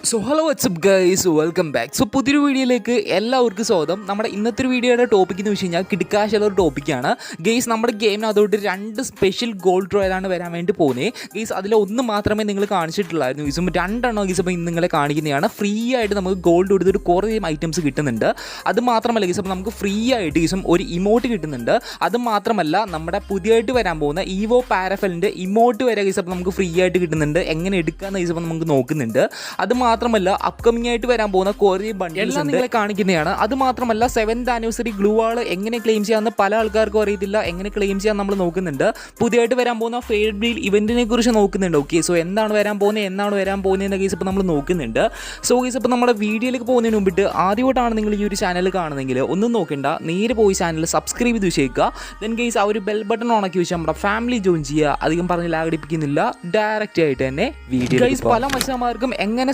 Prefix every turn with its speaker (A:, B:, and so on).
A: So hello WhatsApp guys, welcome back. So പുതിയൊരു വീഡിയോയിലേക്ക് എല്ലാവർക്കും സ്വാഗതം. നമ്മുടെ ഇന്നത്തെ ഒരു വീഡിയോയുടെ ടോപ്പിക് എന്ന് വെച്ച് കഴിഞ്ഞാൽ കിടക്കാശുള്ള ഒരു ടോപ്പിക്കാണ് ഗെയ്സ്. നമ്മുടെ ഗെയിമിന് അതുകൊണ്ട് 2 സ്പെഷ്യൽ ഗോൾഡ് ട്രോയിലാണ് വരാൻ വേണ്ടി പോകുന്നത് ഗെയ്സ്. അതിലൊന്ന് മാത്രമേ നിങ്ങൾ കാണിച്ചിട്ടുള്ളായിരുന്നു ഗീസും, 2 ഗീസ് അപ്പോൾ ഇന്ന് നിങ്ങളെ കാണിക്കുന്നതാണ്. ഫ്രീ ആയിട്ട് നമുക്ക് ഗോൾഡ് കൊടുത്തിട്ട് കുറേ ഐറ്റംസ് കിട്ടുന്നുണ്ട്. അത് മാത്രമല്ല ഗീസ്, അപ്പോൾ നമുക്ക് ഫ്രീ ആയിട്ട് ഗീസും ഒരു ഇമോട്ട് കിട്ടുന്നുണ്ട്. അത് മാത്രമല്ല നമ്മുടെ പുതിയതായിട്ട് വരാൻ പോകുന്ന ഈവോ പാരഫലിൻ്റെ ഇമോട്ട് വരെ ഗീസ് അപ്പോൾ നമുക്ക് ഫ്രീ ആയിട്ട് കിട്ടുന്നുണ്ട്. എങ്ങനെ എടുക്കാമെന്ന് ഗീസ് അപ്പോൾ നമുക്ക് നോക്കുന്നുണ്ട്. അത് മാത്രമല്ല അപ്കമിംഗ് ആയിട്ട് വരാൻ പോകുന്ന കുറേ ബണ്ടിൽസ് നിങ്ങളെ കാണിക്കുന്നതാണ്. അത് മാത്രമല്ല 7th ആനിവേഴ്സറി ഗ്ലൂ വാൾ എങ്ങനെ ക്ലെയിം ചെയ്യാമെന്ന് പല ആൾക്കാർക്കും അറിയത്തില്ല. എങ്ങനെ ക്ലെയിം ചെയ്യാൻ നമ്മൾ നോക്കുന്നുണ്ട്. പുതിയതായിട്ട് വരാൻ പോകുന്ന ഫെയ്ഡ് ഡീൽ ഇവന്റിനെ കുറിച്ച് നോക്കുന്നുണ്ട്. ഓക്കെ, സോ എന്താണ് വരാൻ പോകുന്നത് കേസ് ഇപ്പോൾ നമ്മൾ നോക്കുന്നുണ്ട്. സോ കേസ് ഇപ്പോൾ നമ്മുടെ വീഡിയോയിലേക്ക് പോകുന്നതിന് മുമ്പിട്ട് ആദ്യമായിട്ടാണ് നിങ്ങൾ ഈ ഒരു ചാനൽ കാണുന്നെങ്കിൽ ഒന്നും നോക്കണ്ട, നേരെ പോയി ചാനൽ സബ്സ്ക്രൈബ് ചെയ്ത് വെച്ചേക്കുക. ദെൻ കേസ് ആ ഒരു ബെൽ ബട്ടൺ ഓണാക്കി വെച്ചാൽ നമ്മുടെ ഫാമിലി ജോയിൻ ചെയ്യുക. അധികം പറഞ്ഞ് ലാഗടിപ്പിക്കുന്നില്ല, ഡയറക്റ്റ് ആയിട്ട് തന്നെ വീഡിയോ. പല മത്സരമാർക്കും എങ്ങനെ